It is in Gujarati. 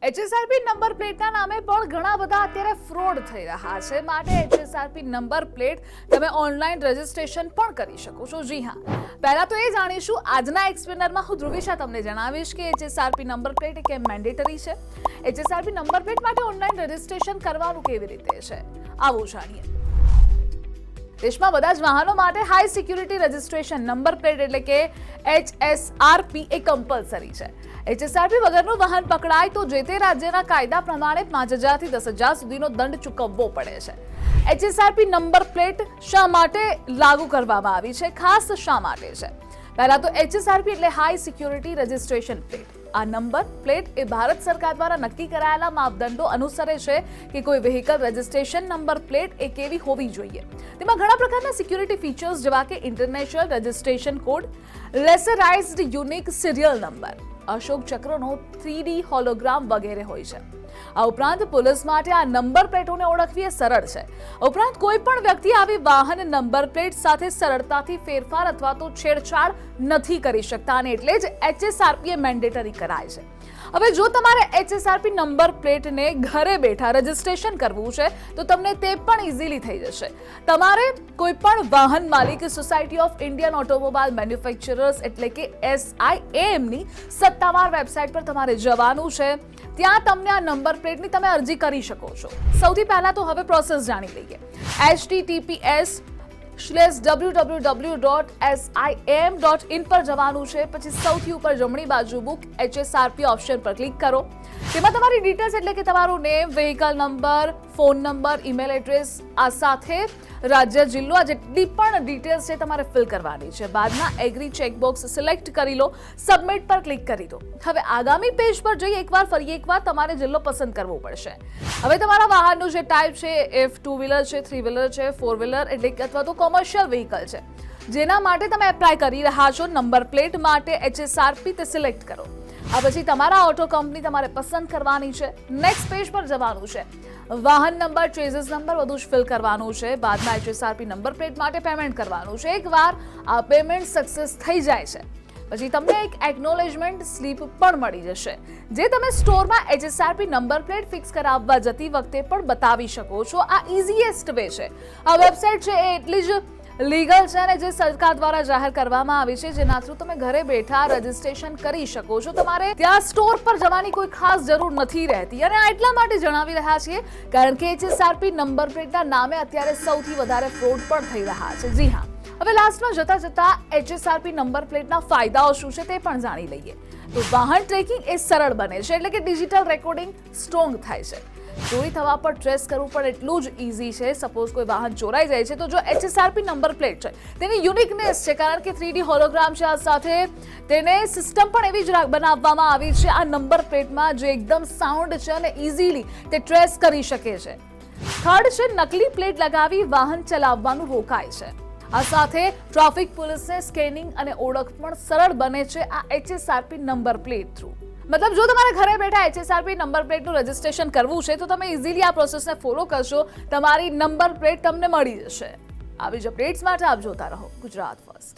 HSRP નંબર પ્લેટના નામે પણ ઘણા બધા અત્યારે ફ્રોડ થઈ રહ્યા છે, માટે HSRP નંબર પ્લેટ તમે ઓનલાઈન રજીસ્ટ્રેશન પણ કરી શકો છો। જી હા, પહેલા તો એ જાણીશું આજના એક્સપ્લેનરમાં હું ધ્રુવિશા તમને જણાવીશ કે HSRP નંબર પ્લેટ કેમ મેન્ડેટરી છે, HSRP નંબર પ્લેટ માટે ઓનલાઈન રજીસ્ટ્રેશન કરવાનું કેવી રીતે છે, આવો જાણીએ। દેશમાં બધા જ વાહનો માટે high security registration number plate એટલે કે HSRP એ કમ્પલસરી છે। HSRP વગરનું વાહન પકડાય તો જે તે રાજ્યના કાયદા પ્રમાણે 5,000 થી 10,000 સુધીનો દંડ ચૂકવવો પડે છે। HSRP નંબર પ્લેટ શા માટે લાગુ કરવામાં આવી છે, ખાસ શા માટે છે? પહેલા તો HSRP એટલે હાઈ સિક્યુરિટી રજીસ્ટ્રેશન પ્લેટ। આ નંબર પ્લેટ એ ભારત સરકાર દ્વારા નક્કી કરાયેલા માપદંડો અનુસરે છે કે કોઈ વ્હીકલ રજીસ્ટ્રેશન નંબર પ્લેટ એ કેવી હોવી જોઈએ। તેમાં ઘણા પ્રકારના સિક્યુરિટી ફીચર્સ જેવા કે international registration code, laserized unique serial number, Ashok ચક્રનો 3D હોલોગ્રામ વગેરે હોય છે। આ ઉપરાંત પોલીસ માટે આ નંબર પ્લેટોને ઓળખવી એ સરળ છે। ઉપરાંત કોઈ પણ વ્યક્તિ આવી વાહન નંબર પ્લેટ સાથે સરળતાથી ફેરફાર અથવા તો છેડછાડ નથી કરી શકતા અને એટલે જ HSRP એ મેન્ડેટરી કરાય છે। હવે જો તમારે HSRP નંબર પ્લેટને ઘરે બેઠા રજીસ્ટ્રેશન કરવું છે તો તમને તે પણ ઇઝીલી થઈ જશે। તમારે કોઈ પણ વાહન માલિક society of Indian automobile manufacturers એટલે કે SIAM ની સત્તાવાર વેબસાઇટ પર તમારે જવાનું છે। ત્યાં તમને આ નંબર પ્લેટની તમે અરજી કરી શકો છો। સૌથી પહેલા તો હવે પ્રોસેસ જાણી લઈએ। https://www.sim.in પર જવાનું છે। પછી સૌથી ઉપર જમણી બાજુ બુક HSRP ઓપ્શન પર ક્લિક કરો। તેમાં તમારી ડિટેલ્સ એટલે કે તમારું name, vehicle number, phone number, email address, આ સાથે રાજ્ય, જિલ્લો, આ જેટલી પણ ડિટેલ્સ છે તમારે ફિલ કરવાની છે। બાદમાં એગ્રી ચેકબોક્સ સિલેક્ટ કરી લો, સબમિટ પર ક્લિક કરી દો। હવે આગામી પેજ પર જઈ ફરી એકવાર તમારે જિલ્લો પસંદ કરવો પડશે। હવે તમારા વાહનનું જે ટાઈપ છે, if 2 વ્હીલર છે, 3 વ્હીલર છે, 4 વ્હીલર એટલે કે અથવા તો કોમર્શિયલ વ્હીકલ છે, જેના માટે તમે એપ્લાય કરી રહ્યા છો નંબર પ્લેટ માટે HSRP તે સિલેક્ટ કરો। આ પછી તમારા ઓટો કંપની તમારે પસંદ કરવાની છે। નેક્સ્ટ પેજ પર જવાનું છે, વાહન નંબર, ચેઝિસ નંબર બધું જ ફિલ કરવાનું છે। બાદમાં HSRP નંબર પ્લેટ માટે પેમેન્ટ કરવાનું છે। એકવાર આ પેમેન્ટ સક્સેસ થઈ જાય છે પછી તમને એક એક્નોલેજમેન્ટ સ્લીપ પણ મળી જશે, જે તમે સ્ટોરમાં HSRP નંબર પ્લેટ ફિક્સ કરાવવા જતી વખતે પણ બતાવી શકો છો। આ ઇઝીએસ્ટ વે છે। આ વેબસાઇટ છે એ એટલી જ લીગલ છે અને જે સરકાર દ્વારા જાહેર કરવામાં આવી છે, જેના થ્રુ તમે ઘરે બેઠા રજીસ્ટ્રેશન કરી શકો છો। તમારે ત્યાં સ્ટોર પર જવાની કોઈ ખાસ જરૂર નથી રહેતી અને આ એટલા માટે જણાવી રહ્યા છીએ કારણ કે HSRP નંબર પ્લેટના નામે અત્યારે સૌથી વધારે ફ્રોડ પણ થઈ રહ્યા છે। જી હા, હવે લાસ્ટમાં જતા HSRP નંબર પ્લેટના ફાયદાઓ શું છે તે પણ જાણી લઈએ। તો વાહન ટ્રેકિંગ એ સરળ બને છે, એટલે કે ડિજિટલ રેકોર્ડિંગ સ્ટ્રોંગ થાય છે। ચોરી થવા પર ટ્રેસ કરવું પણ એટલું જ ઇઝી છે। સપોઝ કોઈ વાહન ચોરાઈ જાય છે તો જો HSRP નંબર પ્લેટ છે, તેની યુનિકનેસ છે કારણ કે 3D હોલોગ્રામ છે, આ સાથે તેને સિસ્ટમ પણ એવી જ બનાવવામાં આવી છે આ નંબર પ્લેટમાં, જે એકદમ સાઉન્ડ છે અને ઇઝીલી તે ટ્રેસ કરી શકે છે। થર્ડ છે, નકલી પ્લેટ લગાવી વાહન ચલાવવાનું રોકાય છે। આ સાથે ટ્રાફિક પોલીસને સ્કેનિંગ અને ઓળખ પણ સરળ બને છે આ HSRP નંબર પ્લેટ થ્રુ। મતલબ જો તમારે ઘરે બેઠા HSRP નંબર પ્લેટનું રજીસ્ટ્રેશન કરવું છે તો તમે ઇઝીલી આ પ્રોસેસને ફોલો કરશો, તમારી નંબર પ્લેટ તમને મળી જશે। આવી જ અપડેટ્સ માટે આપ જોતા રહો ગુજરાત ફર્સ્ટ।